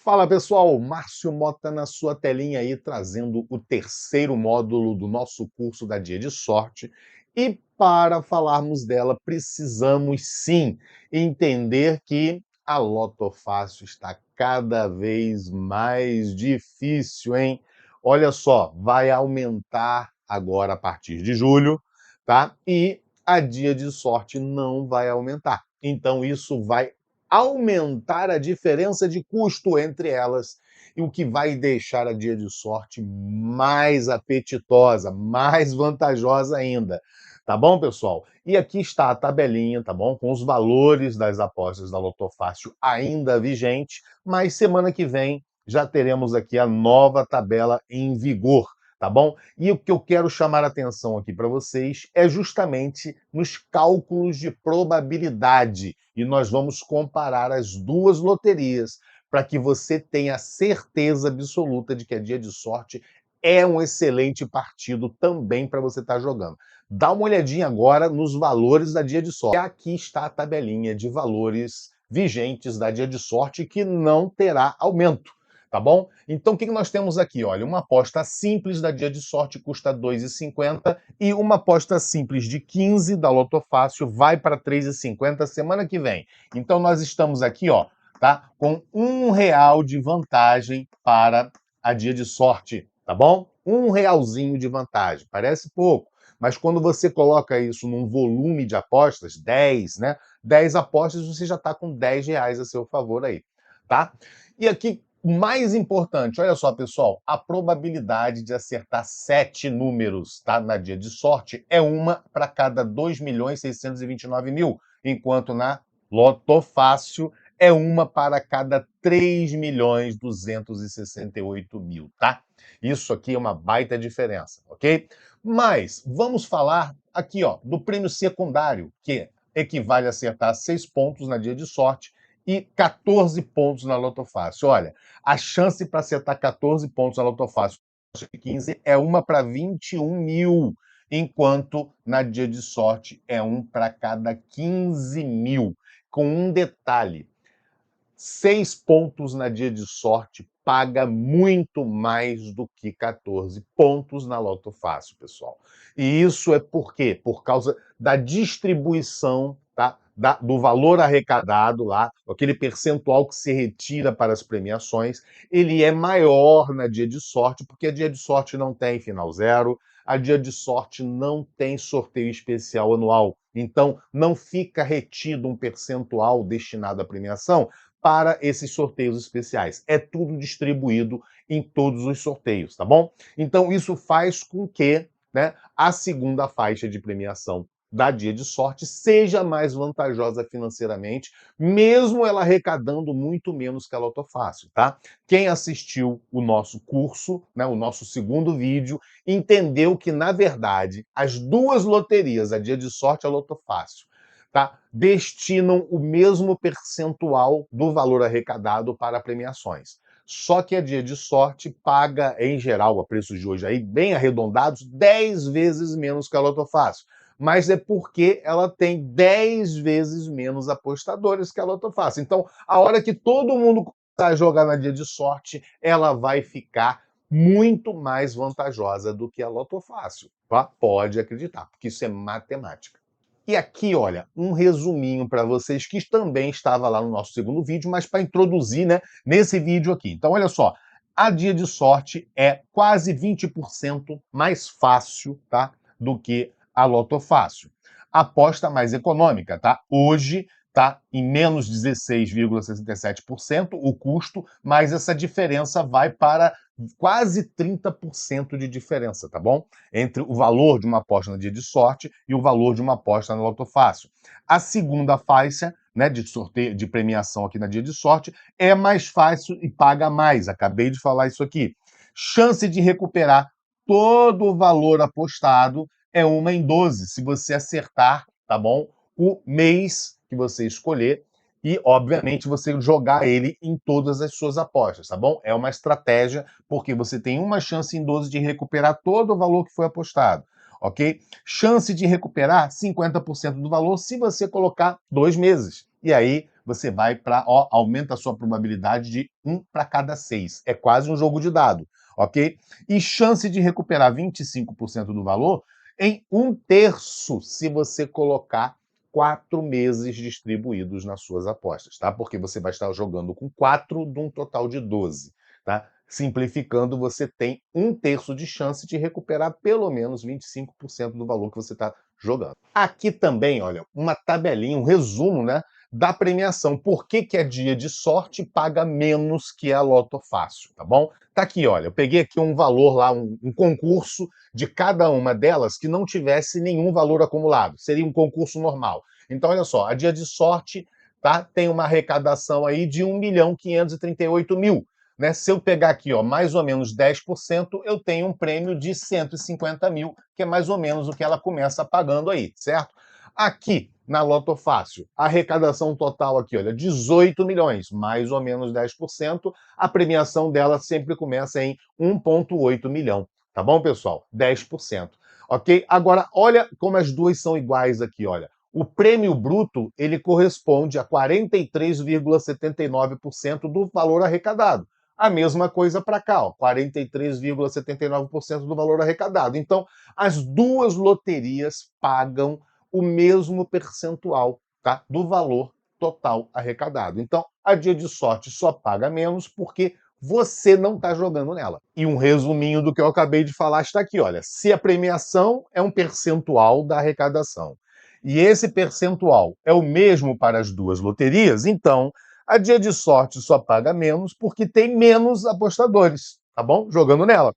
Fala pessoal, Márcio Mota na sua telinha aí, trazendo o terceiro módulo do nosso curso da Dia de Sorte. E para falarmos dela, precisamos sim entender que a Loto Fácil está cada vez mais difícil, hein? Olha só, vai aumentar agora a partir de julho, tá? E a Dia de Sorte não vai aumentar. Então isso vai aumentar a diferença de custo entre elas, e o que vai deixar a Dia de Sorte mais apetitosa, mais vantajosa ainda. Tá bom, pessoal? E aqui está a tabelinha, tá bom? Com os valores das apostas da Loto Fácil ainda vigente, mas semana que vem já teremos aqui a nova tabela em vigor, tá bom? E o que eu quero chamar a atenção aqui para vocês é justamente nos cálculos de probabilidade. E nós vamos comparar as duas loterias para que você tenha certeza absoluta de que a Dia de Sorte é um excelente partido também para você estar jogando. Dá uma olhadinha agora nos valores da Dia de Sorte. Aqui está a tabelinha de valores vigentes da Dia de Sorte que não terá aumento. Tá bom? Então, o que nós temos aqui? Olha, uma aposta simples da Dia de Sorte custa R$ 2,50 e uma aposta simples de 15 da Loto Fácil vai para R$ 3,50 semana que vem. Então, nós estamos aqui, ó, tá? Com R$ 1 de vantagem para a Dia de Sorte, tá bom? R$ 1 de vantagem. Parece pouco, mas quando você coloca isso num volume de apostas, 10, né? 10 apostas, você já está com R$ 10 a seu favor aí, tá? E aqui, o mais importante, olha só, pessoal, a probabilidade de acertar 7 números, tá? Na Dia de Sorte é uma para cada 2.629.000, enquanto na Loto Fácil é uma para cada 3.268.000, tá? Isso aqui é uma baita diferença, ok? Mas vamos falar aqui, ó, do prêmio secundário, que equivale a acertar 6 pontos na Dia de Sorte e 14 pontos na Loto Fácil. Olha, a chance para acertar 14 pontos na Loto Fácil 15 é uma para 21.000, enquanto na Dia de Sorte é um para cada 15.000. Com um detalhe, 6 pontos na Dia de Sorte paga muito mais do que 14 pontos na Loto Fácil, pessoal. E isso é por quê? Por causa da distribuição, tá? Do valor arrecadado lá, aquele percentual que se retira para as premiações, ele é maior na Dia de Sorte, porque a Dia de Sorte não tem final zero, a Dia de Sorte não tem sorteio especial anual. Então, não fica retido um percentual destinado à premiação para esses sorteios especiais. É tudo distribuído em todos os sorteios, tá bom? Então, isso faz com que, né, a segunda faixa de premiação da Dia de Sorte seja mais vantajosa financeiramente, mesmo ela arrecadando muito menos que a Loto Fácil, tá? Quem assistiu o nosso curso, né, o nosso segundo vídeo, entendeu que, na verdade, as duas loterias, a Dia de Sorte e a Loto Fácil, tá, destinam o mesmo percentual do valor arrecadado para premiações. Só que a Dia de Sorte paga, em geral, a preços de hoje aí, bem arredondados, 10 vezes menos que a Loto Fácil. Mas é porque ela tem 10 vezes menos apostadores que a Loto Fácil. Então, a hora que todo mundo começar a jogar na Dia de Sorte, ela vai ficar muito mais vantajosa do que a Loto Fácil, tá? Pode acreditar, porque isso é matemática. E aqui, olha, um resuminho para vocês que também estava lá no nosso segundo vídeo, mas para introduzir, né, nesse vídeo aqui. Então, olha só, a Dia de Sorte é quase 20% mais fácil, tá, do que a Loto Fácil. A aposta mais econômica, tá? Hoje tá em menos 16,67% o custo, mas essa diferença vai para quase 30% de diferença, tá bom? Entre o valor de uma aposta no Dia de Sorte e o valor de uma aposta na Loto Fácil. A segunda faixa, né, de sorteio, de premiação aqui na Dia de Sorte, é mais fácil e paga mais. Acabei de falar isso aqui. Chance de recuperar todo o valor apostado é 1 em 12, se você acertar, tá bom? O mês que você escolher e, obviamente, você jogar ele em todas as suas apostas, tá bom? É uma estratégia, porque você tem uma chance em 12 de recuperar todo o valor que foi apostado, ok? Chance de recuperar 50% do valor se você colocar 2 meses. E aí você vai para, aumenta a sua probabilidade de 1 para cada 6. É quase um jogo de dado, ok? E chance de recuperar 25% do valor em 1/3 se você colocar 4 meses distribuídos nas suas apostas, tá? Porque você vai estar jogando com 4 de um total de 12, tá? Simplificando, você tem 1/3 de chance de recuperar pelo menos 25% do valor que você está jogando. Aqui também, olha, uma tabelinha, um resumo, né, da premiação. Por que que a dia de sorte paga menos que a Loto Fácil, tá bom? Tá aqui, olha, eu peguei aqui um valor lá, um concurso de cada uma delas que não tivesse nenhum valor acumulado. Seria um concurso normal. Então, olha só, a dia de sorte, tá, tem uma arrecadação aí de 1.538.000. Né? Se eu pegar aqui, ó, mais ou menos 10%, eu tenho um prêmio de 150 mil, que é mais ou menos o que ela começa pagando aí, certo? Aqui, na Loto Fácil, a arrecadação total aqui, olha, 18 milhões, mais ou menos 10%. A premiação dela sempre começa em 1,8 milhão. Tá bom, pessoal? 10%. Ok? Agora, olha como as duas são iguais aqui, olha. O prêmio bruto, ele corresponde a 43,79% do valor arrecadado. A mesma coisa para cá, 43,79% do valor arrecadado. Então, as duas loterias pagam o mesmo percentual, tá, do valor total arrecadado. Então, a dia de sorte só paga menos porque você não está jogando nela. E um resuminho do que eu acabei de falar está aqui, olha. Se a premiação é um percentual da arrecadação e esse percentual é o mesmo para as duas loterias, então a dia de sorte só paga menos porque tem menos apostadores, tá bom? Jogando nela.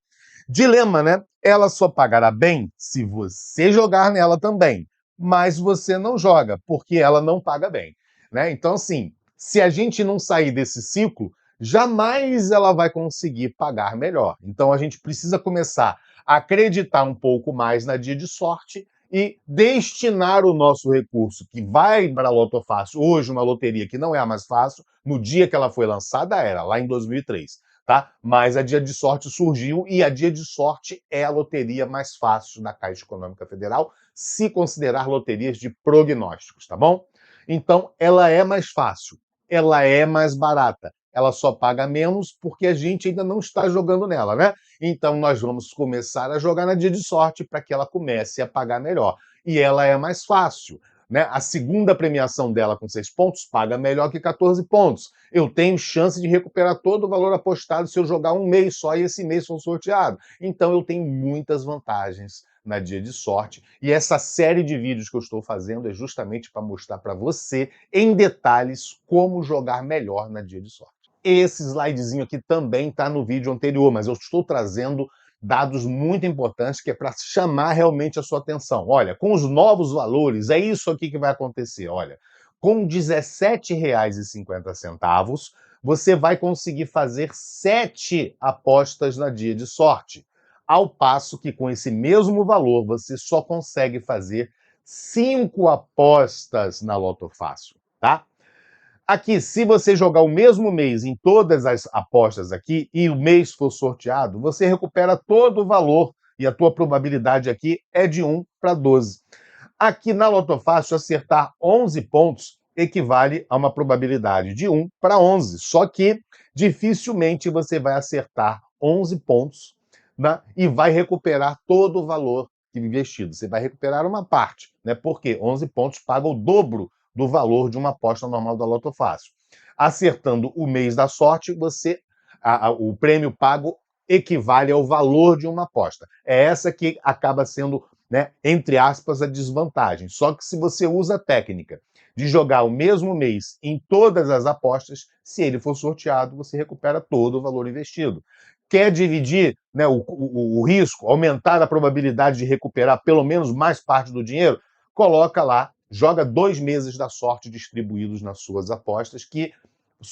Dilema, né? Ela só pagará bem se você jogar nela também, mas você não joga, porque ela não paga bem, né? Então, assim, se a gente não sair desse ciclo, jamais ela vai conseguir pagar melhor. Então, a gente precisa começar a acreditar um pouco mais na dia de sorte e destinar o nosso recurso, que vai para a Loto Fácil, hoje uma loteria que não é a mais fácil, no dia que ela foi lançada era, lá em 2003, tá? Mas a Dia de Sorte surgiu e a Dia de Sorte é a loteria mais fácil da Caixa Econômica Federal, se considerar loterias de prognósticos, tá bom? Então, ela é mais fácil, ela é mais barata, ela só paga menos porque a gente ainda não está jogando nela, né? Então, nós vamos começar a jogar na Dia de Sorte para que ela comece a pagar melhor. E ela é mais fácil, né? A segunda premiação dela com 6 pontos paga melhor que 14 pontos. Eu tenho chance de recuperar todo o valor apostado se eu jogar um mês só e esse mês for sorteado. Então, eu tenho muitas vantagens na Dia de Sorte. E essa série de vídeos que eu estou fazendo é justamente para mostrar para você, em detalhes, como jogar melhor na Dia de Sorte. Esse slidezinho aqui também está no vídeo anterior, mas eu estou trazendo dados muito importantes que é para chamar realmente a sua atenção. Olha, com os novos valores, é isso aqui que vai acontecer. Olha, com R$ 17,50, você vai conseguir fazer 7 apostas na Dia de Sorte. Ao passo que com esse mesmo valor, você só consegue fazer 5 apostas na Loto Fácil, tá? Aqui, se você jogar o mesmo mês em todas as apostas aqui e o mês for sorteado, você recupera todo o valor e a tua probabilidade aqui é de 1 para 12. Aqui na Loto Fácil, acertar 11 pontos equivale a uma probabilidade de 1 para 11. Só que dificilmente você vai acertar 11 pontos, né, e vai recuperar todo o valor investido. Você vai recuperar uma parte, né? Porque 11 pontos paga o dobro do valor de uma aposta normal da Loto Fácil. Acertando o mês da sorte, o prêmio pago equivale ao valor de uma aposta. É essa que acaba sendo, né, entre aspas, a desvantagem. Só que se você usa a técnica de jogar o mesmo mês em todas as apostas, se ele for sorteado, você recupera todo o valor investido. Quer dividir, né, o risco, aumentar a probabilidade de recuperar pelo menos mais parte do dinheiro? Coloca lá, joga 2 meses da sorte distribuídos nas suas apostas, que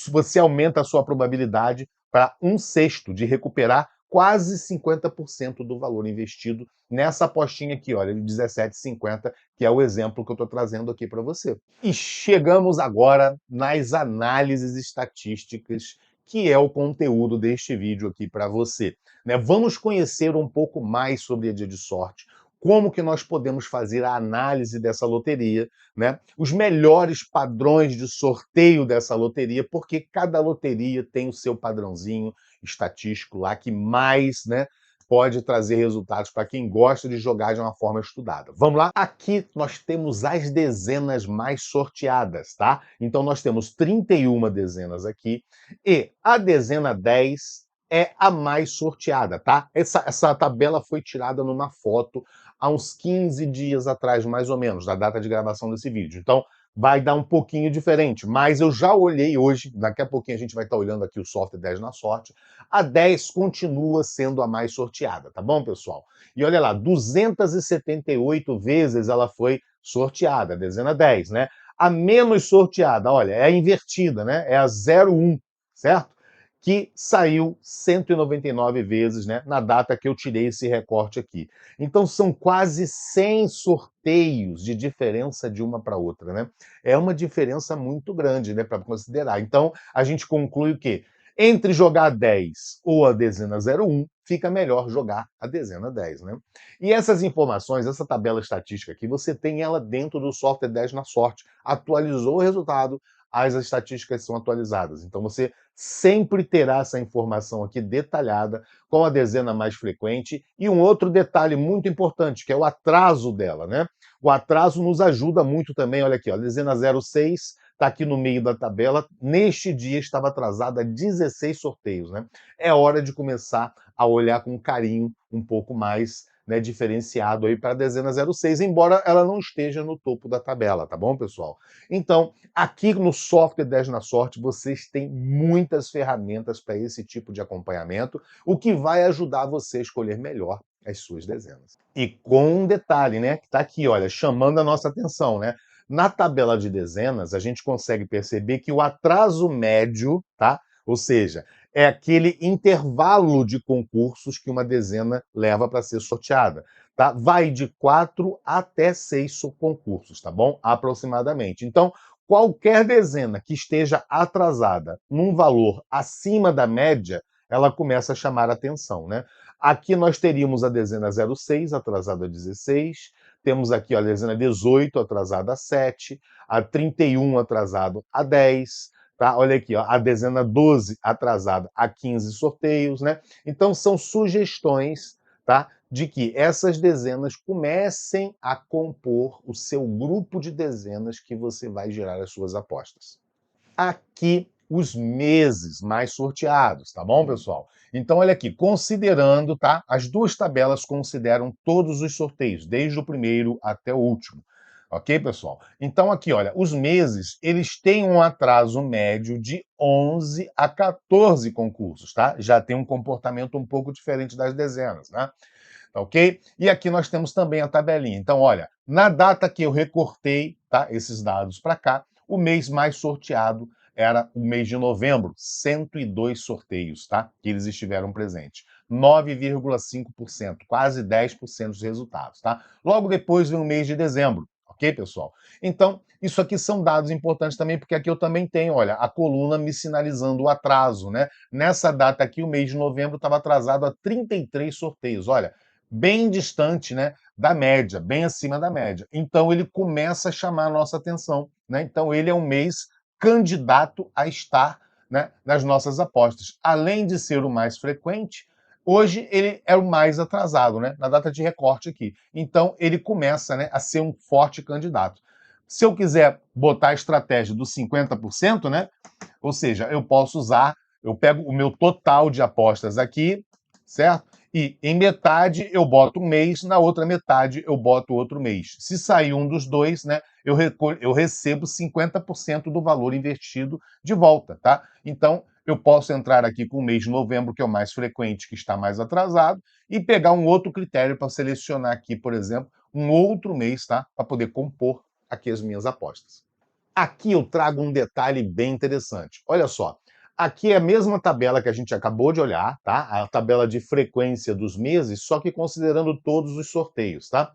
você aumenta a sua probabilidade para 1/6 de recuperar quase 50% do valor investido nessa apostinha aqui, olha, de 17,50, que é o exemplo que eu estou trazendo aqui para você. E chegamos agora nas análises estatísticas, que é o conteúdo deste vídeo aqui para você, né? Vamos conhecer um pouco mais sobre a Dia de Sorte, como que nós podemos fazer a análise dessa loteria, né? Os melhores padrões de sorteio dessa loteria, porque cada loteria tem o seu padrãozinho estatístico lá que mais, né, pode trazer resultados para quem gosta de jogar de uma forma estudada. Vamos lá? Aqui nós temos as dezenas mais sorteadas, tá? Então nós temos 31 dezenas aqui e a dezena 10 é a mais sorteada, tá? Essa tabela foi tirada numa foto há uns 15 dias atrás, mais ou menos, da data de gravação desse vídeo. Então, vai dar um pouquinho diferente, mas eu já olhei hoje, daqui a pouquinho a gente vai estar olhando aqui o software 10 na sorte, a 10 continua sendo a mais sorteada, tá bom, pessoal? E olha lá, 278 vezes ela foi sorteada, a dezena 10, né? A menos sorteada, olha, é a invertida, né? É a 01, certo? Que saiu 199 vezes, né, na data que eu tirei esse recorte aqui. Então são quase 100 sorteios de diferença de uma para outra, né? É uma diferença muito grande, né, para considerar. Então a gente conclui o quê? Entre jogar 10 ou a dezena 01, fica melhor jogar a dezena 10, né? E essas informações, essa tabela estatística aqui, você tem ela dentro do software 10 na sorte. Atualizou o resultado, as estatísticas são atualizadas. Então você sempre terá essa informação aqui detalhada com a dezena mais frequente e um outro detalhe muito importante, que é o atraso dela, né? O atraso nos ajuda muito também, olha aqui, ó, a dezena 06 está aqui no meio da tabela, neste dia estava atrasada 16 sorteios, né? É hora de começar a olhar com carinho um pouco mais, né, diferenciado aí para a dezena 06, embora ela não esteja no topo da tabela, tá bom, pessoal? Então, aqui no software 10 na sorte, vocês têm muitas ferramentas para esse tipo de acompanhamento, o que vai ajudar você a escolher melhor as suas dezenas. E com um detalhe, né, que está aqui, olha, chamando a nossa atenção, né? Na tabela de dezenas, a gente consegue perceber que o atraso médio, tá? Ou seja, é aquele intervalo de concursos que uma dezena leva para ser sorteada. Tá? Vai de 4 até 6 concursos, tá bom? Aproximadamente. Então, qualquer dezena que esteja atrasada num valor acima da média, ela começa a chamar a atenção, né? Aqui nós teríamos a dezena 06, atrasada a 16, temos aqui ó, a dezena 18, atrasada a 7, a 31, atrasado a 10, tá? Olha aqui, ó, a dezena 12, atrasada a 15 sorteios, né? Então são sugestões, tá? De que essas dezenas comecem a compor o seu grupo de dezenas que você vai gerar as suas apostas. Aqui os meses mais sorteados, tá bom, pessoal? Então, olha aqui, considerando, tá? As duas tabelas consideram todos os sorteios, desde o primeiro até o último. Ok, pessoal? Então, aqui, olha, os meses, eles têm um atraso médio de 11 a 14 concursos, tá? Já tem um comportamento um pouco diferente das dezenas, né? Tá ok? E aqui nós temos também a tabelinha. Então, olha, na data que eu recortei, tá, esses dados para cá, o mês mais sorteado era o mês de novembro, 102 sorteios, tá? Que eles estiveram presentes. 9,5%, quase 10% dos resultados, tá? Logo depois vem o mês de dezembro, ok, pessoal? Então, isso aqui são dados importantes também, porque aqui eu também tenho, olha, a coluna me sinalizando o atraso, né? Nessa data aqui, o mês de novembro estava atrasado a 33 sorteios. Olha, bem distante, né, da média, bem acima da média. Então ele começa a chamar a nossa atenção, né? Então ele é um mês candidato a estar, né, nas nossas apostas. Além de ser o mais frequente, hoje ele é o mais atrasado, né, na data de recorte aqui. Então ele começa, né, a ser um forte candidato. Se eu quiser botar a estratégia dos 50%, né, ou seja, eu posso usar, eu pego o meu total de apostas aqui, certo? E em metade eu boto um mês, na outra metade eu boto outro mês. Se sair um dos dois, né, eu recebo 50% do valor investido de volta, tá? Então, eu posso entrar aqui com o mês de novembro, que é o mais frequente, que está mais atrasado, e pegar um outro critério para selecionar aqui, por exemplo, um outro mês, tá? Para poder compor aqui as minhas apostas. Aqui eu trago um detalhe bem interessante. Olha só, aqui é a mesma tabela que a gente acabou de olhar, tá? A tabela de frequência dos meses, só que considerando todos os sorteios, tá?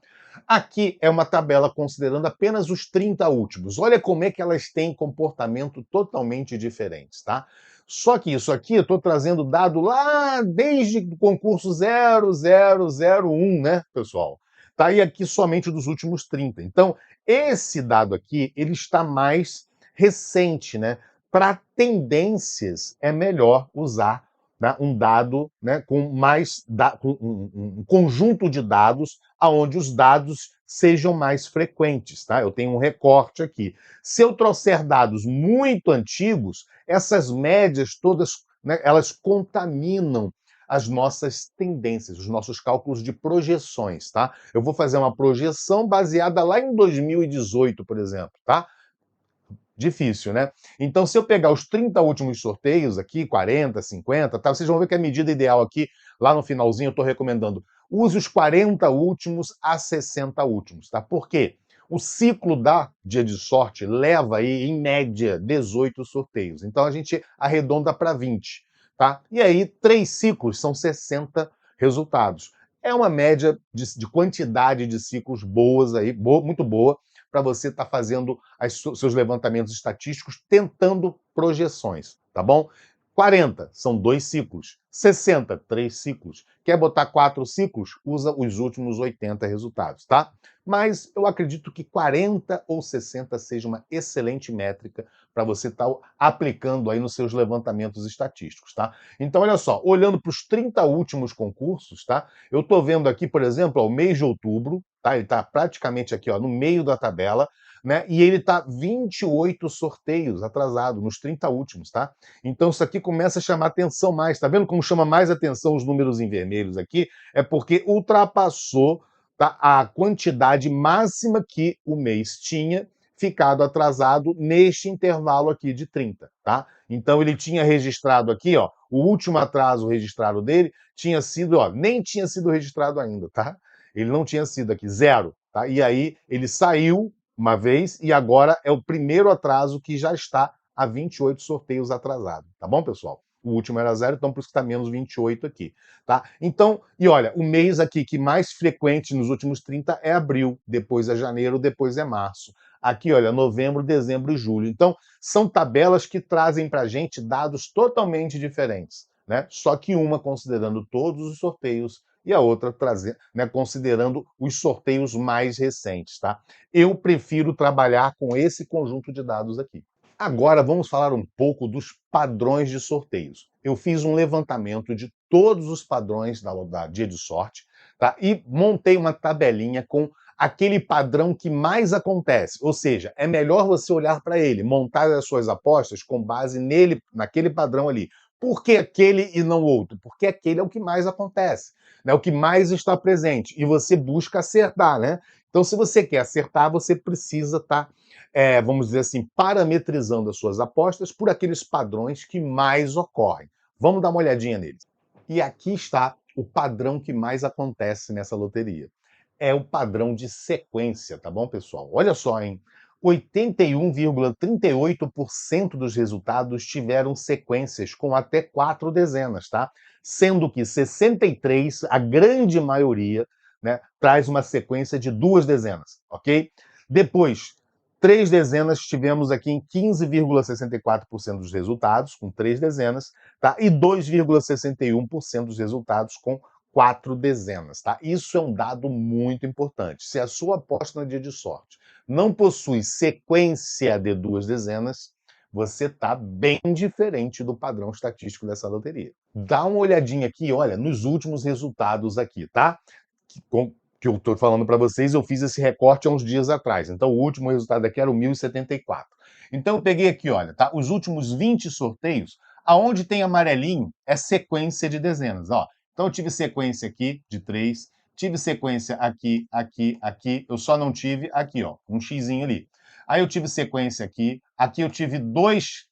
Aqui é uma tabela considerando apenas os 30 últimos. Olha como é que elas têm comportamento totalmente diferentes, tá? Só que isso aqui eu estou trazendo dado lá desde o concurso 0001, né, pessoal? tá? E aqui somente dos últimos 30. Então, esse dado aqui, ele está mais recente, né? Para tendências, é melhor usar, né, um dado, né, com mais com um conjunto de dados aonde os dados sejam mais frequentes, tá? Eu tenho um recorte aqui. Se eu trouxer dados muito antigos, essas médias todas, né, elas contaminam as nossas tendências, os nossos cálculos de projeções, tá? Eu vou fazer uma projeção baseada lá em 2018, por exemplo, tá? Difícil, né? Então, se eu pegar os 30 últimos sorteios aqui, 40, 50, tá? Vocês vão ver que a medida ideal aqui, lá no finalzinho, eu estou recomendando, use os 40 últimos a 60 últimos, tá? Por quê? O ciclo da dia de sorte leva aí, em média, 18 sorteios. Então, a gente arredonda para 20, tá? E aí, 3 ciclos são 60 resultados. É uma média de quantidade de ciclos boas aí, muito boa, para você estar fazendo seus levantamentos estatísticos, tentando projeções, tá bom? 40 são 2 ciclos, 60, 3 ciclos. Quer botar 4 ciclos? Usa os últimos 80 resultados, tá? Mas eu acredito que 40 ou 60 seja uma excelente métrica para você estar aplicando aí nos seus levantamentos estatísticos, tá? Então, olha só, olhando para os 30 últimos concursos, tá? Eu estou vendo aqui, por exemplo, o mês de outubro, tá? Ele está praticamente aqui, ó, no meio da tabela, né? E ele está 28 sorteios atrasado, nos 30 últimos, tá? Então isso aqui começa a chamar atenção mais. Tá vendo como chama mais atenção os números em vermelhos aqui? É porque ultrapassou, tá, a quantidade máxima que o mês tinha ficado atrasado neste intervalo aqui de 30, tá? Então ele tinha registrado aqui, ó, o último atraso registrado dele tinha sido, ó, nem tinha sido registrado ainda, tá? Ele não tinha sido aqui, zero, tá? E aí ele saiu uma vez e agora é o primeiro atraso que já está a 28 sorteios atrasado, tá bom, pessoal? O último era zero, então por isso que está menos 28 aqui, tá? Então, e olha, o mês aqui que mais frequente nos últimos 30 é abril, depois é janeiro, depois é março. Aqui, olha, novembro, dezembro e julho. Então, são tabelas que trazem para a gente dados totalmente diferentes, né? Só que uma considerando todos os sorteios e a outra né, considerando os sorteios mais recentes, tá? Eu prefiro trabalhar com esse conjunto de dados aqui. Agora vamos falar um pouco dos padrões de sorteios. Eu fiz um levantamento de todos os padrões da dia de sorte, tá? E montei uma tabelinha com aquele padrão que mais acontece. Ou seja, é melhor você olhar para ele, montar as suas apostas com base nele, naquele padrão ali. Por que aquele e não outro? Porque aquele é o que mais acontece, né? O que mais está presente. E você busca acertar, né? Então, se você quer acertar, você precisa estar, vamos dizer assim, parametrizando as suas apostas por aqueles padrões que mais ocorrem. Vamos dar uma olhadinha neles. E aqui está o padrão que mais acontece nessa loteria. É o padrão de sequência, tá bom, pessoal? Olha só, hein? 81,38% dos resultados tiveram sequências com até 4 dezenas, tá? Sendo que 63, a grande maioria, né, traz uma sequência de 2 dezenas, ok? Depois, 3 dezenas, tivemos aqui em 15,64% dos resultados, com 3 dezenas, tá? E 2,61% dos resultados com 4 dezenas, tá? Isso é um dado muito importante. Se a sua aposta no dia de sorte não possui sequência de 2 dezenas, você está bem diferente do padrão estatístico dessa loteria. Dá uma olhadinha aqui, olha, nos últimos resultados aqui, tá? Que eu estou falando para vocês, eu fiz esse recorte há uns dias atrás. Então, o último resultado aqui era o 1074. Então, eu peguei aqui, olha, tá? Os últimos 20 sorteios, aonde tem amarelinho, é sequência de dezenas, ó. Então, eu tive sequência aqui de 3, tive sequência aqui, aqui, aqui. Eu só não tive aqui, ó, um xizinho ali. Aí eu tive sequência aqui. Aqui eu tive duas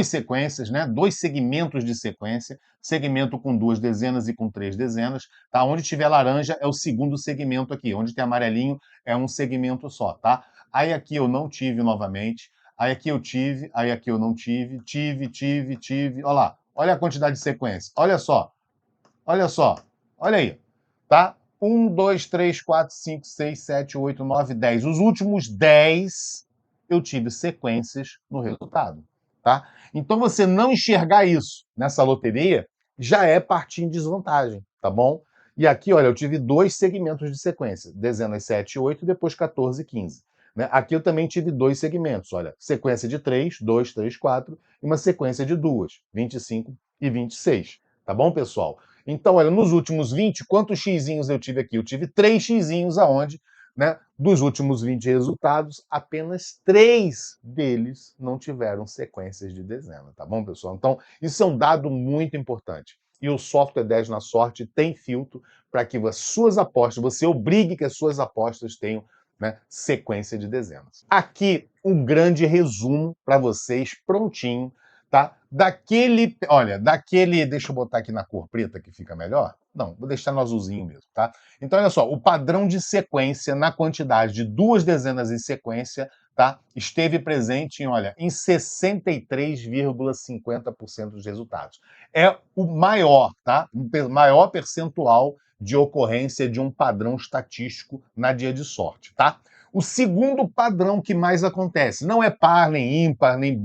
sequências, né? 2 segmentos de sequência. Segmento com 2 dezenas e com 3 dezenas. Tá? Onde tiver laranja é o segundo segmento aqui. Onde tem amarelinho é um segmento só, tá? Aí aqui eu não tive novamente. Aí aqui eu tive, aí aqui eu não tive. Tive. Olha lá. Olha a quantidade de sequência. Olha só. Olha só, olha aí, tá? 1, 2, 3, 4, 5, 6, 7, 8, 9, 10. Os últimos 10 eu tive sequências no resultado, tá? Então você não enxergar isso nessa loteria já é partir em desvantagem, tá bom? E aqui, olha, eu tive dois segmentos de sequência, dezenas 7 e 8, e depois 14 e 15. Né? Aqui eu também tive dois segmentos, olha, sequência de 3, 2, 3, 4, e uma sequência de duas, 25 e 26. Tá bom, pessoal? Então, olha, nos últimos 20, quantos xizinhos eu tive aqui? Eu tive 3 xizinhos aonde, né, dos últimos 20 resultados, apenas 3 deles não tiveram sequências de dezena, tá bom, pessoal? Então, isso é um dado muito importante. E o software 10 na sorte tem filtro para que as suas apostas, você obrigue que as suas apostas tenham, né, sequência de dezenas. Aqui, um grande resumo para vocês, prontinho, tá? Daquele, deixa eu botar aqui na cor preta que fica melhor. Não, vou deixar no azulzinho mesmo, tá? Então, olha só, o padrão de sequência na quantidade de duas dezenas em sequência, tá? Esteve presente em, olha, em 63,50% dos resultados. É o maior, tá? O maior percentual de ocorrência de um padrão estatístico na dia de sorte, tá? O segundo padrão que mais acontece, não é par, nem ímpar, nem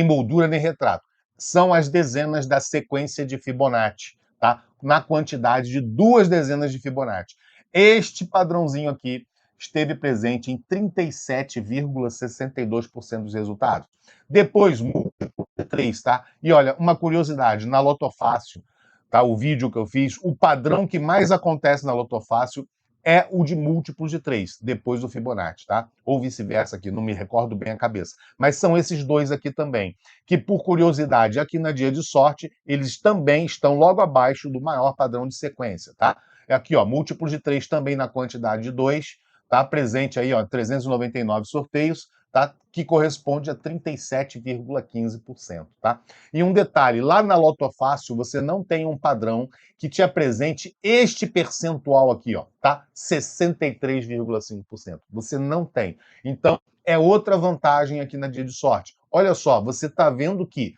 moldura, nem retrato, são as dezenas da sequência de Fibonacci, tá? Na quantidade de duas dezenas de Fibonacci. Este padrãozinho aqui esteve presente em 37,62% dos resultados. Depois, múltiplo de 3, tá? E olha, uma curiosidade, na Lotofácil, tá? O vídeo que eu fiz, o padrão que mais acontece na Lotofácil é o de múltiplos de 3, depois do Fibonacci, tá? Ou vice-versa aqui, não me recordo bem a cabeça. Mas são esses dois aqui também, que por curiosidade, aqui na Dia de Sorte, eles também estão logo abaixo do maior padrão de sequência, tá? É aqui, ó, múltiplos de 3 também na quantidade de 2, tá? Presente aí, ó, 399 sorteios, tá? Que corresponde a 37,15%, tá? E um detalhe, lá na Lotofácil você não tem um padrão que te apresente este percentual aqui, ó, tá? 63,5%. Você não tem. Então, é outra vantagem aqui na Dia de Sorte. Olha só, você está vendo que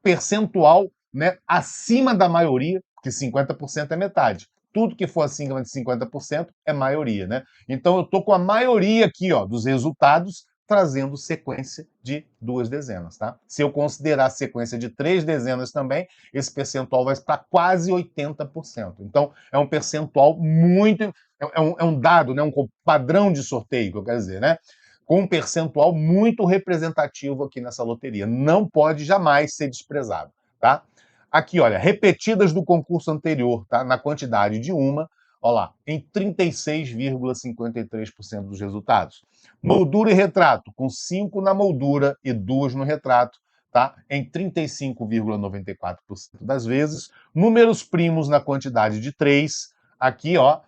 percentual, né, acima da maioria, que 50% é metade. Tudo que for acima de 50% é maioria, né? Então eu tô com a maioria aqui, ó, dos resultados trazendo sequência de duas dezenas, tá? Se eu considerar a sequência de três dezenas também, esse percentual vai para quase 80%. Então é um percentual muito, é um dado, né, um padrão de sorteio, que eu quero dizer, né? Com um percentual muito representativo aqui nessa loteria. Não pode jamais ser desprezado, tá? Aqui, olha, repetidas do concurso anterior, tá? Na quantidade de uma, olha lá, em 36,53% dos resultados. Moldura e retrato, com 5 na moldura e 2 no retrato, tá? Em 35,94% das vezes. Números primos na quantidade de 3, aqui, ó,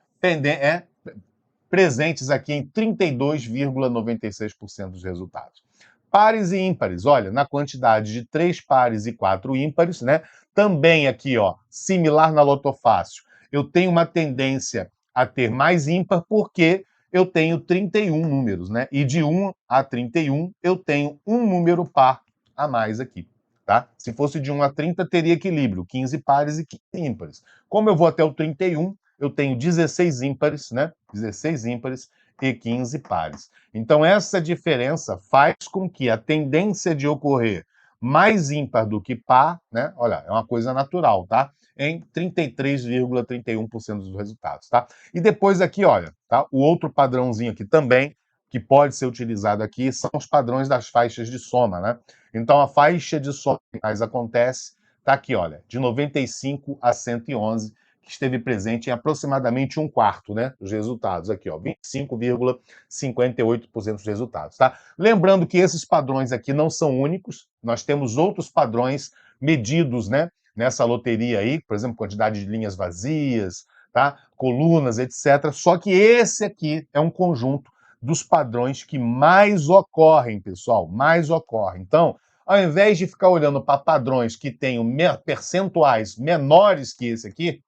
presentes aqui em 32,96% dos resultados. Pares e ímpares, olha, na quantidade de 3 pares e 4 ímpares, né? Também aqui, ó, similar na Lotofácil, eu tenho uma tendência a ter mais ímpar porque eu tenho 31 números, né? E de 1 a 31 eu tenho um número par a mais aqui, tá? Se fosse de 1 a 30 teria equilíbrio, 15 pares e 15 ímpares. Como eu vou até o 31, eu tenho 16 ímpares, né? 16 ímpares e 15 pares. Então, essa diferença faz com que a tendência de ocorrer mais ímpar do que par, né? Olha, é uma coisa natural, tá? Em 33,31% dos resultados, tá? E depois aqui, olha, tá? O outro padrãozinho aqui também, que pode ser utilizado aqui, são os padrões das faixas de soma, né? Então, a faixa de soma que mais acontece tá aqui, olha, de 95 a 111, que esteve presente em aproximadamente um quarto, né, dos resultados. Aqui, ó, 25,58% dos resultados, tá? Lembrando que esses padrões aqui não são únicos, nós temos outros padrões medidos, né, nessa loteria aí, por exemplo, quantidade de linhas vazias, tá? Colunas, etc. Só que esse aqui é um conjunto dos padrões que mais ocorrem, pessoal, mais ocorrem. Então, ao invés de ficar olhando para padrões que tenham percentuais menores que esse aqui,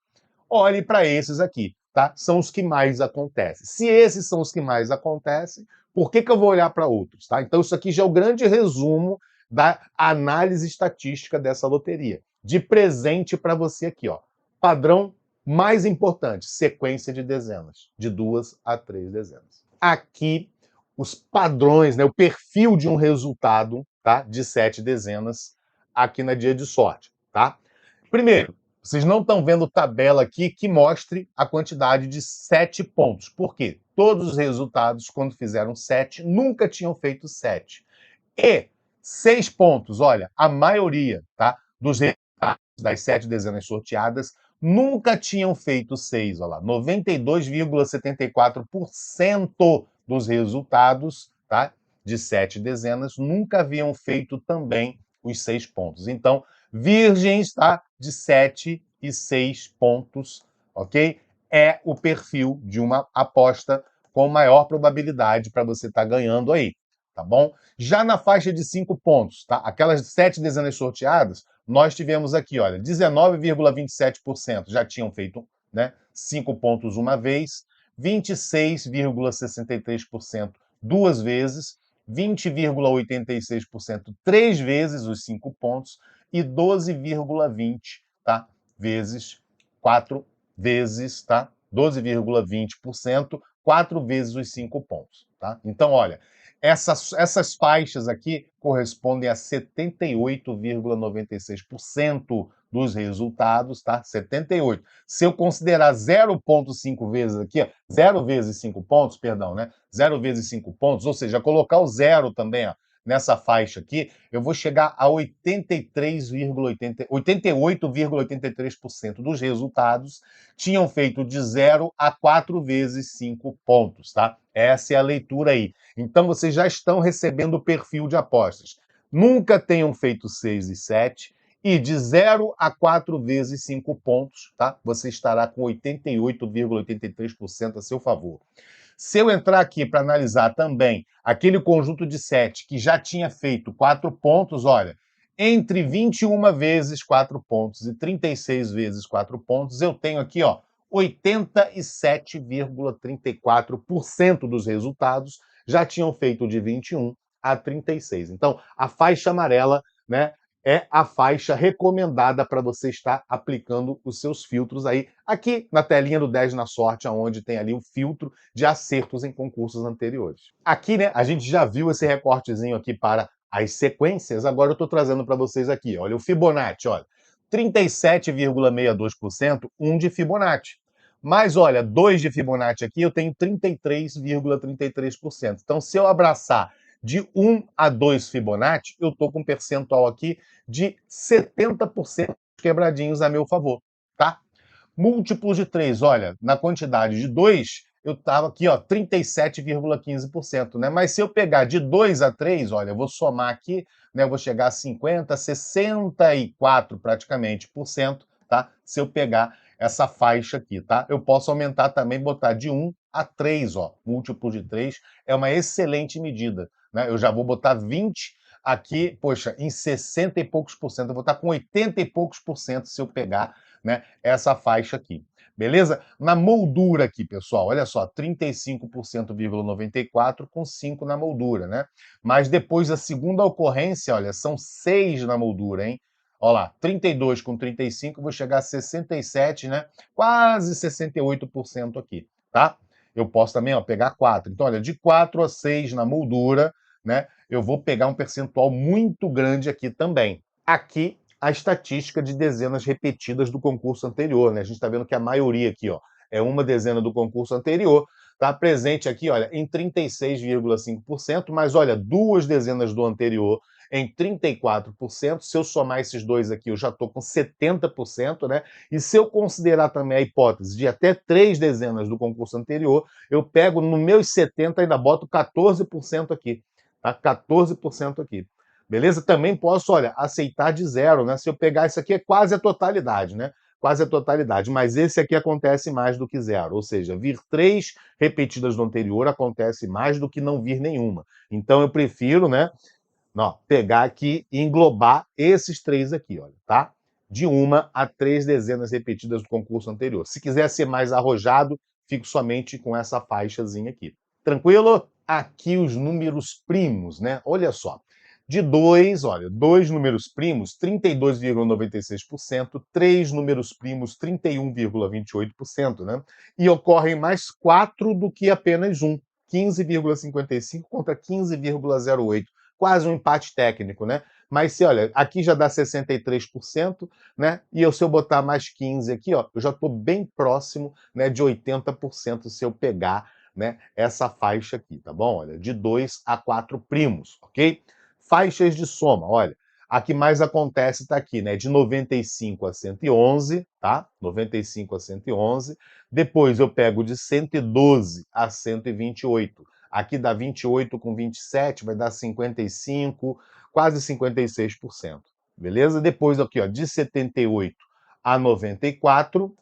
olhe para esses aqui, tá? São os que mais acontecem. Se esses são os que mais acontecem, por que eu vou olhar para outros, tá? Então isso aqui já é o grande resumo da análise estatística dessa loteria. De presente para você aqui, ó. Padrão mais importante, sequência de dezenas, de 2 a 3 dezenas. Aqui os padrões, né, o perfil de um resultado, tá? De 7 dezenas aqui na Dia de Sorte, tá? Primeiro, Vocês não estão vendo tabela aqui que mostre a quantidade de 7 pontos. Por quê? Todos os resultados, quando fizeram 7, nunca tinham feito 7. E 6 pontos, olha, a maioria, tá, dos resultados das 7 dezenas sorteadas nunca tinham feito 6, olha lá. 92,74% dos resultados, tá, de 7 dezenas nunca haviam feito também os 6 pontos. Então, virgens, tá, de 7 e 6 pontos, ok? É o perfil de uma aposta com maior probabilidade para você estar ganhando aí, tá bom? Já na faixa de 5 pontos, tá? Aquelas 7 dezenas sorteadas, nós tivemos aqui, olha, 19,27% já tinham feito, né, 5 pontos uma vez, 26,63% duas vezes, 20,86% três vezes os 5 pontos e 12,20, tá? Vezes 4 vezes, tá? 12,20%, 4 vezes os 5 pontos, tá? Então, olha, essas faixas aqui correspondem a 78,96% dos resultados, tá? 78. Se eu considerar 0,5 vezes aqui, ó, 0 vezes 5 pontos, perdão, né? 0 vezes 5 pontos, ou seja, colocar o zero também, ó, nessa faixa aqui, eu vou chegar a 88,83% dos resultados tinham feito de 0 a 4 vezes 5 pontos, tá? Essa é a leitura aí. Então, vocês já estão recebendo o perfil de apostas. Nunca tenham feito 6 e 7, e de 0 a 4 vezes 5 pontos, tá? Você estará com 88,83% a seu favor. Se eu entrar aqui para analisar também aquele conjunto de 7 que já tinha feito 4 pontos, olha, entre 21 vezes 4 pontos e 36 vezes 4 pontos, eu tenho aqui, ó, 87,34% dos resultados já tinham feito de 21 a 36. Então, a faixa amarela, né, é a faixa recomendada para você estar aplicando os seus filtros aí, aqui na telinha do 10 na sorte, onde tem ali o filtro de acertos em concursos anteriores. Aqui, né, a gente já viu esse recortezinho aqui para as sequências, agora eu estou trazendo para vocês aqui, olha, o Fibonacci, olha, 37,62%, 1 de Fibonacci. Mas, olha, 2 de Fibonacci aqui, eu tenho 33,33%. Então, se eu abraçar de 1 a 2 Fibonacci, eu estou com um percentual aqui de 70% quebradinhos a meu favor, tá? Múltiplos de 3, olha, na quantidade de 2, eu estava aqui, ó, 37,15%, né? Mas se eu pegar de 2 a 3, olha, eu vou somar aqui, né? Eu vou chegar a 50, 64 praticamente por cento, tá? Se eu pegar essa faixa aqui, tá? Eu posso aumentar também, botar de 1 a 3, ó, múltiplo de 3, é uma excelente medida, né? Eu já vou botar 20 aqui, poxa, em 60 e poucos por cento, eu vou estar com 80 e poucos por cento se eu pegar, né, essa faixa aqui. Beleza? Na moldura aqui, pessoal, olha só, 35,94% com 5 na moldura, né? Mas depois da segunda ocorrência, olha, são 6 na moldura, hein? Olha lá, 32 com 35, vou chegar a 67, né? Quase 68% aqui, tá? Eu posso também, ó, pegar 4. Então, olha, de 4 a 6 na moldura, né? Eu vou pegar um percentual muito grande aqui também. Aqui a estatística de dezenas repetidas do concurso anterior, né? A gente está vendo que a maioria aqui, ó, é uma dezena do concurso anterior, está presente aqui, olha, em 36,5%, mas olha, duas dezenas do anterior em 34%. Se eu somar esses dois aqui, eu já estou com 70%, né? E se eu considerar também a hipótese de até 3 dezenas do concurso anterior, eu pego no meus 70 e ainda boto 14% aqui, tá? 14% aqui. Beleza? Também posso, olha, aceitar de 0, né? Se eu pegar isso aqui, é quase a totalidade, né? Quase a totalidade. Mas esse aqui acontece mais do que 0. Ou seja, vir 3 repetidas do anterior acontece mais do que não vir nenhuma. Então eu prefiro, né? Não, pegar aqui e englobar esses 3 aqui, olha, tá? De 1 a 3 dezenas repetidas do concurso anterior. Se quiser ser mais arrojado, fico somente com essa faixazinha aqui. Tranquilo? Aqui os números primos, né? Olha só. De 2, olha, 2 números primos, 32,96%, 3 números primos, 31,28%, né? E ocorrem mais 4 do que apenas 1, 15,55 contra 15,08. Quase um empate técnico, né? Mas se, olha, aqui já dá 63%, né? E se eu botar mais 15 aqui, ó, eu já estou bem próximo, né, de 80% se eu pegar, né, essa faixa aqui, tá bom? Olha, de 2 a 4 primos, ok? Faixas de soma, olha, a que mais acontece está aqui, né? De 95 a 111, tá? 95 a 111. Depois eu pego de 112 a 128. Aqui dá 28 com 27, vai dar 55, quase 56%. Beleza? Depois aqui, ó, de 78 a 94,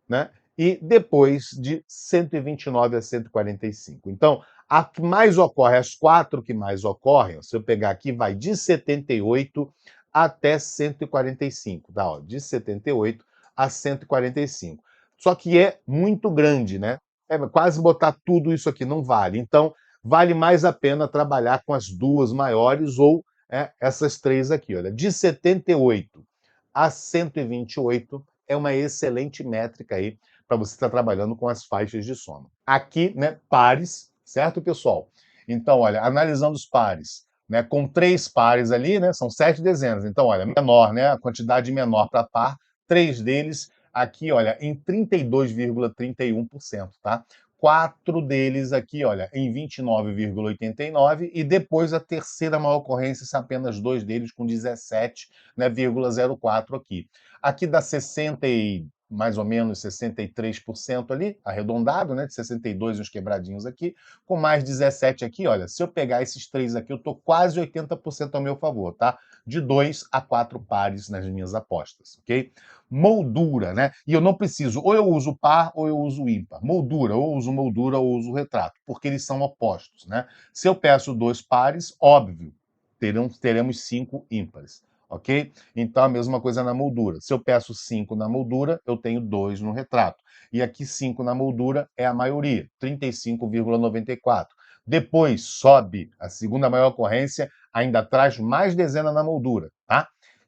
né? E depois de 129 a 145. Então, a que mais ocorre, as quatro que mais ocorrem, se eu pegar aqui, vai de 78 até 145, tá? Ó, de 78 a 145. Só que é muito grande, né? É quase botar tudo isso aqui não vale. Então, vale mais a pena trabalhar com as duas maiores ou essas três aqui, olha. De 78 a 128 é uma excelente métrica aí para você estar trabalhando com as faixas de soma. Aqui, né, pares, certo, pessoal? Então, olha, analisando os pares, né, com 3 pares ali, né, são 7 dezenas. Então, olha, menor, né, a quantidade menor para par, 3 deles aqui, olha, em 32,31%, tá? 4 deles aqui, olha, em 29,89 e depois a terceira maior ocorrência, são apenas 2 deles com 17,04 aqui. Aqui dá 60 e mais ou menos 63% ali, arredondado, né, de 62 uns quebradinhos aqui, com mais 17 aqui, olha, se eu pegar esses três aqui, eu tô quase 80% ao meu favor, tá? De 2 a 4 pares nas minhas apostas, ok? Moldura, né? E eu não preciso, ou eu uso par ou eu uso ímpar. Moldura, ou eu uso moldura ou eu uso retrato, porque eles são opostos, né? Se eu peço 2 pares, óbvio, teremos 5 ímpares, ok? Então a mesma coisa na moldura. Se eu peço 5 na moldura, eu tenho 2 no retrato. E aqui 5 na moldura é a maioria, 35,94. Depois sobe, a segunda maior ocorrência ainda traz mais dezena na moldura, tá?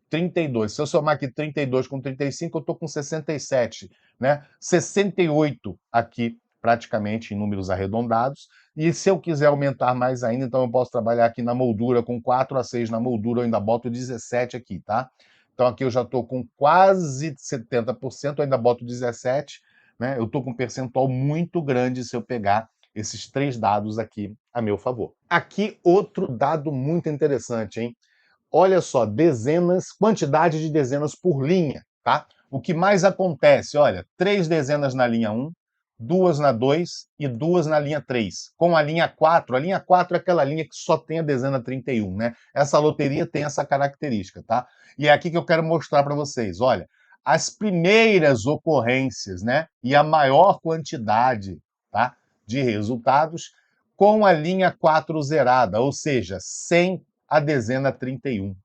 32. Se eu somar aqui 32 com 35, eu estou com 67, né? 68 aqui, praticamente em números arredondados. E se eu quiser aumentar mais ainda, então eu posso trabalhar aqui na moldura com 4 a 6 na moldura, eu ainda boto 17 aqui, tá? Então aqui eu já estou com quase 70%, eu ainda boto 17, né? Eu estou com um percentual muito grande se eu pegar esses 3 dados aqui a meu favor. Aqui outro dado muito interessante, hein? Olha só, dezenas, quantidade de dezenas por linha, tá? O que mais acontece, olha, 3 dezenas na linha 1, 2 na 2 e 2 na linha 3. Com a linha 4 é aquela linha que só tem a dezena 31, né? Essa loteria tem essa característica, tá? E é aqui que eu quero mostrar para vocês, olha, as primeiras ocorrências, né? E a maior quantidade, tá? De resultados com a linha 4 zerada, ou seja, sem a dezena 31.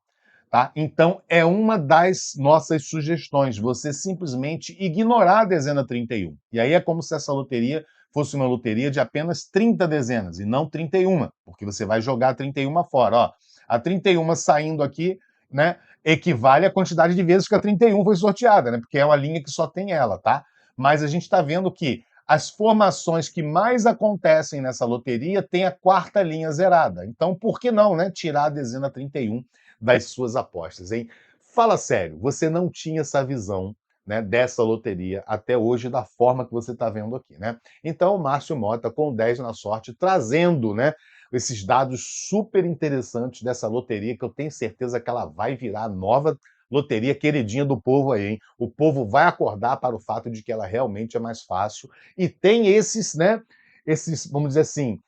Tá? Então, é uma das nossas sugestões, você simplesmente ignorar a dezena 31. E aí é como se essa loteria fosse uma loteria de apenas 30 dezenas, e não 31, porque você vai jogar a 31 fora. Ó, a 31 saindo aqui, né, equivale à quantidade de vezes que a 31 foi sorteada, né, porque é uma linha que só tem ela, tá? Mas a gente está vendo que as formações que mais acontecem nessa loteria têm a quarta linha zerada. Então, por que não, né, tirar a dezena 31 das suas apostas, hein? Fala sério, você não tinha essa visão, né, dessa loteria até hoje da forma que você está vendo aqui, né? Então, o Márcio Mota com 10 na sorte, trazendo, né, esses dados super interessantes dessa loteria, que eu tenho certeza que ela vai virar a nova loteria queridinha do povo aí, hein? O povo vai acordar para o fato de que ela realmente é mais fácil e tem esses, né, esses, vamos dizer assim,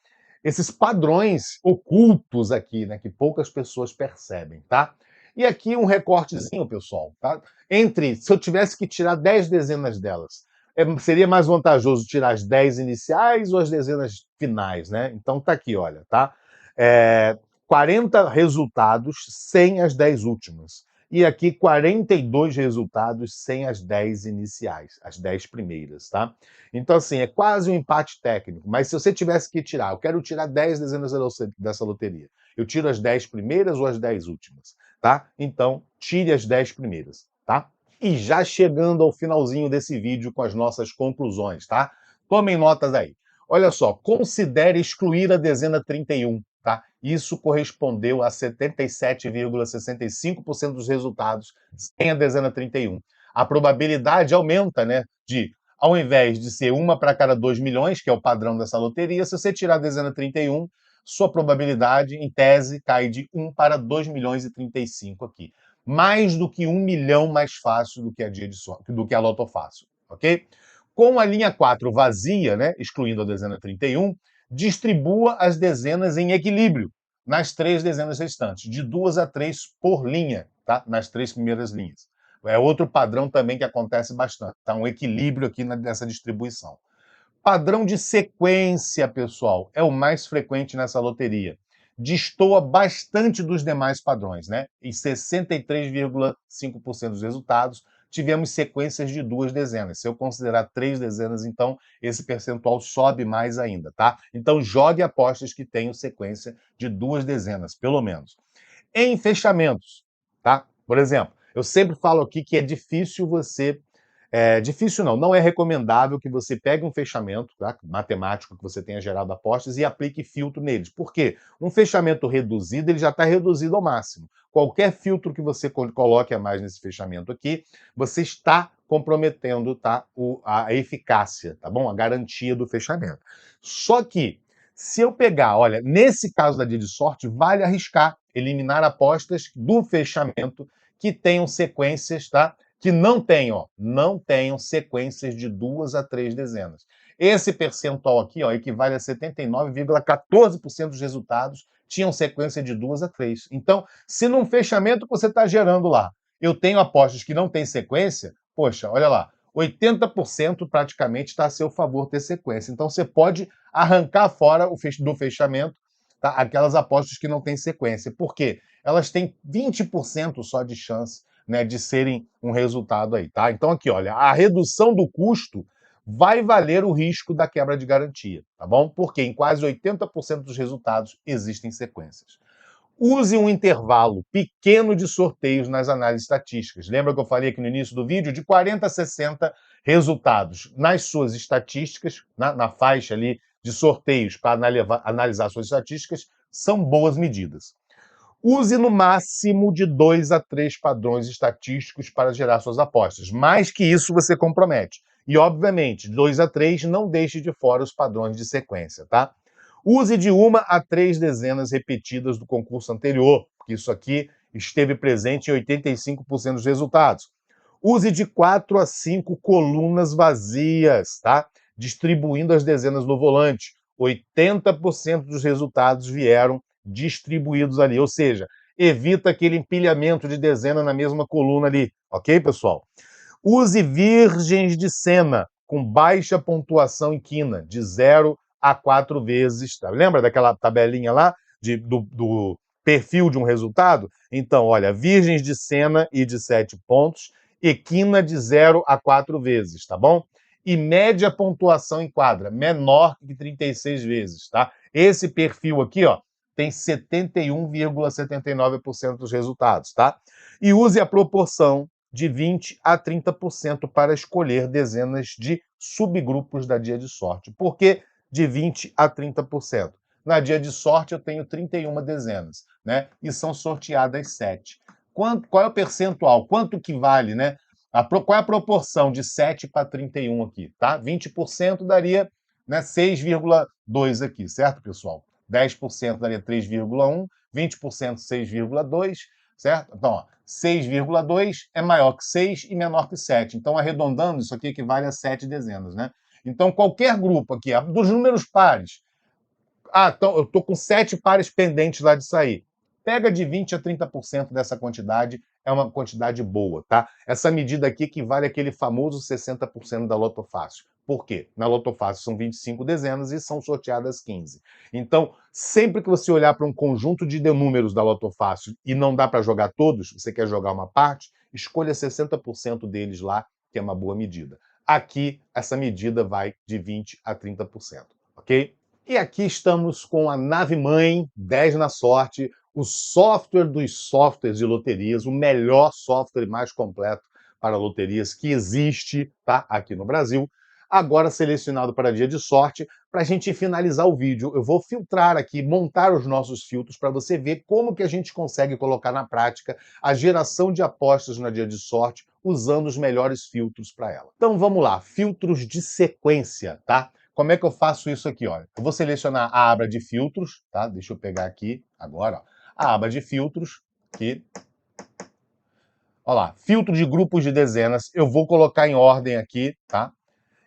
esses padrões ocultos aqui, né, que poucas pessoas percebem, tá? E aqui um recortezinho, pessoal, tá? Entre, se eu tivesse que tirar 10 dezenas delas, seria mais vantajoso tirar as 10 iniciais ou as dezenas finais, né? Então tá aqui, olha, tá? 40 resultados sem as 10 últimas. E aqui 42 resultados sem as 10 iniciais, as 10 primeiras, tá? Então, assim, é quase um empate técnico. Mas se você tivesse que tirar, eu quero tirar 10 dezenas dessa loteria. Eu tiro as 10 primeiras ou as 10 últimas, tá? Então, tire as 10 primeiras, tá? E já chegando ao finalzinho desse vídeo com as nossas conclusões, tá? Tomem notas aí. Olha só, considere excluir a dezena 31, tá? Isso correspondeu a 77,65% dos resultados sem a dezena 31. A probabilidade aumenta, né, ao invés de ser uma para cada 2 milhões, que é o padrão dessa loteria, se você tirar a dezena 31, sua probabilidade, em tese, cai de 1 para 2 milhões e 35 aqui. Mais do que 1 milhão mais fácil do que a dia de sorte, do que a Loto Fácil, ok? Com a linha 4 vazia, né, excluindo a dezena 31, distribua as dezenas em equilíbrio nas 3 dezenas restantes, de 2 a 3 por linha, tá? Nas 3 primeiras linhas. É outro padrão também que acontece bastante, tá? Um equilíbrio aqui nessa distribuição. Padrão de sequência, pessoal, é o mais frequente nessa loteria. Destoa bastante dos demais padrões, né? Em 63,5% dos resultados, tivemos sequências de 2 dezenas. Se eu considerar 3 dezenas, então, esse percentual sobe mais ainda, tá? Então, jogue apostas que tenham sequência de 2 dezenas, pelo menos. Em fechamentos, tá? Por exemplo, eu sempre falo aqui que é difícil você difícil não é recomendável que você pegue um fechamento, tá, matemático que você tenha gerado apostas e aplique filtro neles. Por quê? Um fechamento reduzido, ele já está reduzido ao máximo. Qualquer filtro que você coloque a mais nesse fechamento aqui, você está comprometendo, tá, a eficácia, tá bom? A garantia do fechamento. Só que, se eu pegar, olha, nesse caso da dia de sorte, vale arriscar, eliminar apostas do fechamento que tenham sequências, tá? Que não tenham sequências de 2 a 3 dezenas. Esse percentual aqui, ó, equivale a 79,14% dos resultados tinham sequência de 2 a 3. Então, se num fechamento que você está gerando lá, eu tenho apostas que não têm sequência, poxa, olha lá, 80% praticamente está a seu favor ter sequência. Então, você pode arrancar fora do fechamento, tá, aquelas apostas que não têm sequência. Por quê? Elas têm 20% só de chance, né, de serem um resultado aí, tá? Então aqui, olha, a redução do custo vai valer o risco da quebra de garantia, tá bom? Porque em quase 80% dos resultados existem sequências. Use um intervalo pequeno de sorteios nas análises estatísticas. Lembra que eu falei aqui no início do vídeo? De 40 a 60 resultados nas suas estatísticas, na faixa ali de sorteios para analisar suas estatísticas, são boas medidas. Use no máximo de 2 a 3 padrões estatísticos para gerar suas apostas. Mais que isso, você compromete. E, obviamente, de 2 a 3, não deixe de fora os padrões de sequência, tá? Use de 1 a 3 dezenas repetidas do concurso anterior, porque isso aqui esteve presente em 85% dos resultados. Use de 4 a 5 colunas vazias, tá? Distribuindo as dezenas no volante. 80% dos resultados vieram distribuídos ali, ou seja, evita aquele empilhamento de dezena na mesma coluna ali, ok, pessoal? Use virgens de cena com baixa pontuação em quina, de 0 a 4 vezes. Tá? Lembra daquela tabelinha lá do perfil de um resultado? Então, olha, virgens de cena e de 7 pontos, e quina de 0 a 4 vezes, tá bom? E média pontuação em quadra, menor que 36 vezes, tá? Esse perfil aqui, ó, tem 71,79% dos resultados, tá? E use a proporção de 20 a 30% para escolher dezenas de subgrupos da dia de sorte. Por que de 20 a 30%? Na dia de sorte eu tenho 31 dezenas, né? E são sorteadas 7. Qual é o percentual? Quanto que vale, né? Qual é a proporção de 7 para 31 aqui, tá? 20% daria, né, 6,2 aqui, certo, pessoal? 10% daria 3,1, 20% 6,2, certo? Então, ó, 6,2 é maior que 6 e menor que 7. Então, arredondando, isso aqui equivale a 7 dezenas, né? Então, qualquer grupo aqui, dos números pares, então, eu estou com 7 pares pendentes lá de sair. Pega de 20 a 30% dessa quantidade, é uma quantidade boa, tá? Essa medida aqui equivale àquele famoso 60% da Loto Fácil. Por quê? Na Loto Fácil são 25 dezenas e são sorteadas 15. Então, sempre que você olhar para um conjunto de números da Loto Fácil e não dá para jogar todos, você quer jogar uma parte, escolha 60% deles lá, que é uma boa medida. Aqui, essa medida vai de 20 a 30%, ok? E aqui estamos com a nave-mãe 10 na sorte, o software dos softwares de loterias, o melhor software mais completo para loterias que existe, tá, aqui no Brasil. Agora selecionado para dia de sorte, para a gente finalizar o vídeo, eu vou filtrar aqui, montar os nossos filtros para você ver como que a gente consegue colocar na prática a geração de apostas na dia de sorte usando os melhores filtros para ela. Então vamos lá, filtros de sequência, tá? Como é que eu faço isso aqui? Olha, eu vou selecionar a aba de filtros, tá? Deixa eu pegar aqui agora, ó, a aba de filtros, aqui. Olha lá, filtro de grupos de dezenas, eu vou colocar em ordem aqui, tá?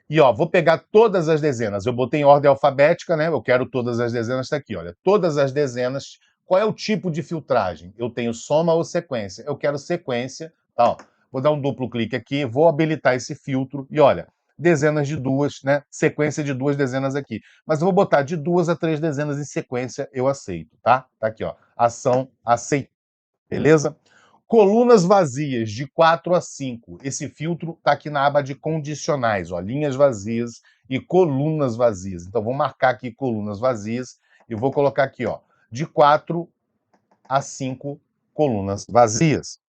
E ó, vou pegar todas as dezenas. Eu botei em ordem alfabética, né? Eu quero todas as dezenas, tá aqui, olha. Todas as dezenas. Qual é o tipo de filtragem? Eu tenho soma ou sequência. Eu quero sequência, tá? Ó, vou dar um duplo clique aqui, vou habilitar esse filtro e olha, dezenas de duas, né? Sequência de duas dezenas aqui. Mas eu vou botar de 2 a 3 dezenas em sequência, eu aceito, tá? Tá aqui, ó. Ação aceita. Beleza? Colunas vazias, de 4 a 5. Esse filtro está aqui na aba de condicionais, ó, linhas vazias e colunas vazias. Então, vou marcar aqui colunas vazias e vou colocar aqui, ó, de 4 a 5 colunas vazias.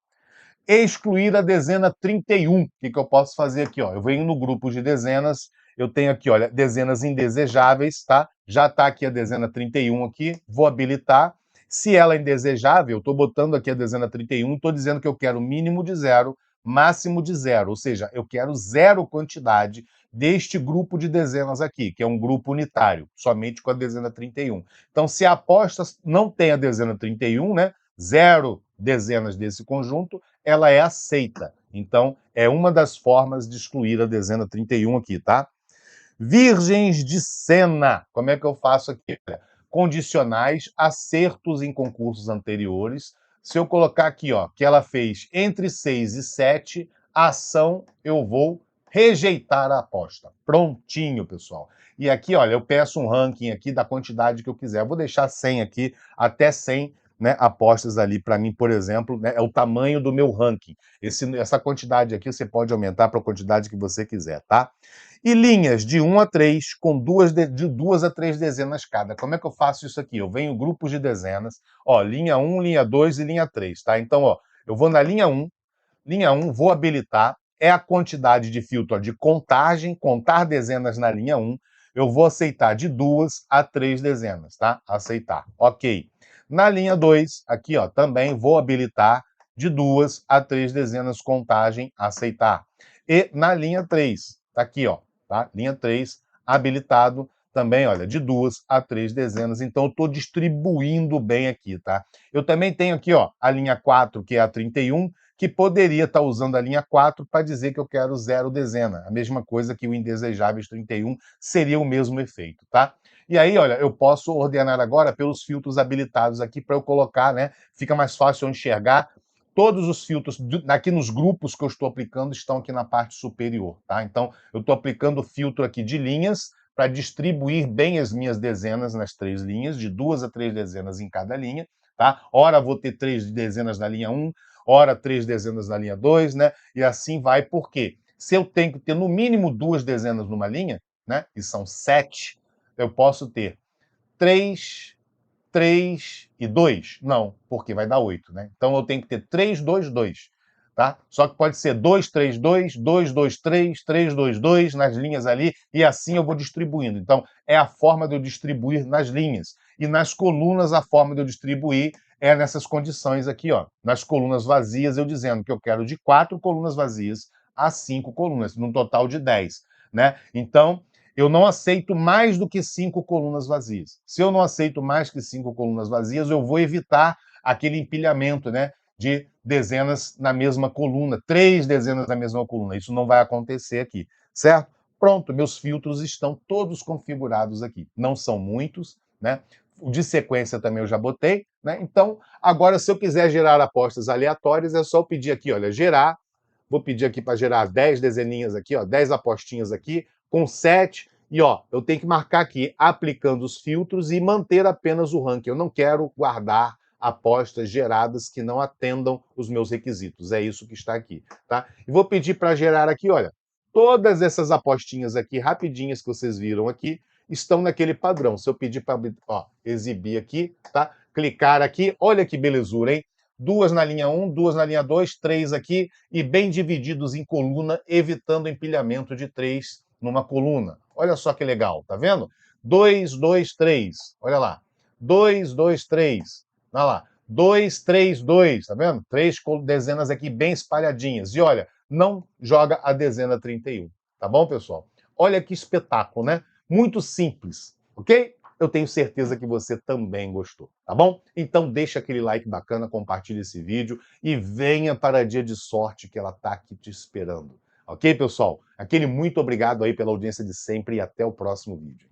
Excluir a dezena 31. O que eu posso fazer aqui? Ó? Eu venho no grupo de dezenas, eu tenho aqui, olha, dezenas indesejáveis, tá? Já está aqui a dezena 31 aqui, vou habilitar. Se ela é indesejável, eu estou botando aqui a dezena 31, estou dizendo que eu quero mínimo de 0, máximo de 0, ou seja, eu quero 0 quantidade deste grupo de dezenas aqui, que é um grupo unitário, somente com a dezena 31. Então, se a aposta não tem a dezena 31, né, 0 dezenas desse conjunto, ela é aceita. Então, é uma das formas de excluir a dezena 31 aqui, tá? Virgens de cena. Como é que eu faço aqui? Condicionais, acertos em concursos anteriores. Se eu colocar aqui, ó, que ela fez entre 6 e 7, a ação eu vou rejeitar a aposta. Prontinho, pessoal. E aqui, olha, eu peço um ranking aqui da quantidade que eu quiser. Eu vou deixar 100 aqui, até 100, né, apostas ali para mim, por exemplo, né, é o tamanho do meu ranking. Essa quantidade aqui você pode aumentar para a quantidade que você quiser, tá? E linhas de 1 a 3, com de 2 a 3 dezenas cada. Como é que eu faço isso aqui? Eu venho grupos de dezenas, ó, linha 1, linha 2 e linha 3, tá? Então, ó, eu vou na linha 1, vou habilitar, é a quantidade de filtro ó, de contagem, contar dezenas na linha 1, eu vou aceitar de 2 a 3 dezenas, tá? Aceitar, ok. Na linha 2, aqui, ó, também vou habilitar de 2 a 3 dezenas contagem, aceitar. E na linha 3, tá aqui, ó, tá? Linha 3, habilitado também, olha, de 2 a 3 dezenas. Então, eu estou distribuindo bem aqui, tá? Eu também tenho aqui, ó, a linha 4, que é a 31, que poderia estar usando a linha 4 para dizer que eu quero 0 dezena. A mesma coisa que o indesejáveis 31 seria o mesmo efeito, tá? E aí, olha, eu posso ordenar agora pelos filtros habilitados aqui para eu colocar, né? Fica mais fácil eu enxergar. Todos os filtros aqui nos grupos que eu estou aplicando estão aqui na parte superior, tá? Então, eu estou aplicando o filtro aqui de linhas para distribuir bem as minhas dezenas nas 3 linhas, de 2 a 3 dezenas em cada linha, tá? Ora vou ter 3 dezenas na linha 1, ora 3 dezenas na linha 2, né? E assim vai, por quê? Se eu tenho que ter no mínimo 2 dezenas numa linha, né? E são 7, eu posso ter 3, 3 e 2? Não, porque vai dar 8, né? Então eu tenho que ter 3, 2, 2, tá? Só que pode ser 2, 3, 2, 2, 2, 3, 3, 2, 2 nas linhas ali, e assim eu vou distribuindo. Então, é a forma de eu distribuir nas linhas. E nas colunas, a forma de eu distribuir é nessas condições aqui, ó. Nas colunas vazias, eu dizendo que eu quero de 4 colunas vazias a 5 colunas, num total de 10, né? Então, eu não aceito mais do que 5 colunas vazias. Se eu não aceito mais que 5 colunas vazias, eu vou evitar aquele empilhamento, né, de dezenas na mesma coluna, 3 dezenas na mesma coluna. Isso não vai acontecer aqui, certo? Pronto, meus filtros estão todos configurados aqui. Não são muitos, né? O de sequência também eu já botei, né? Então, agora, se eu quiser gerar apostas aleatórias, é só eu pedir aqui, olha, gerar. Vou pedir aqui para gerar 10 dezeninhas aqui, ó, 10 apostinhas aqui, com 7. E ó, eu tenho que marcar aqui, aplicando os filtros e manter apenas o ranking. Eu não quero guardar apostas geradas que não atendam os meus requisitos. É isso que está aqui, tá? E vou pedir para gerar aqui, olha, todas essas apostinhas aqui, rapidinhas que vocês viram aqui, estão naquele padrão. Se eu pedir para exibir aqui, tá? Clicar aqui, olha que belezura, hein? 2 na linha 1, 2 na linha 2, 3 aqui, e bem divididos em coluna, evitando empilhamento de 3 numa coluna. Olha só que legal, tá vendo? 2, 2, 3. Olha lá. 2, 2, 3. Olha lá. 2, 3, 2. Tá vendo? Três dezenas aqui bem espalhadinhas. E olha, não joga a dezena 31. Tá bom, pessoal? Olha que espetáculo, né? Muito simples, ok? Eu tenho certeza que você também gostou, tá bom? Então deixa aquele like bacana, compartilha esse vídeo e venha para Dia de Sorte que ela tá aqui te esperando. Ok, pessoal? Aquele muito obrigado aí pela audiência de sempre e até o próximo vídeo.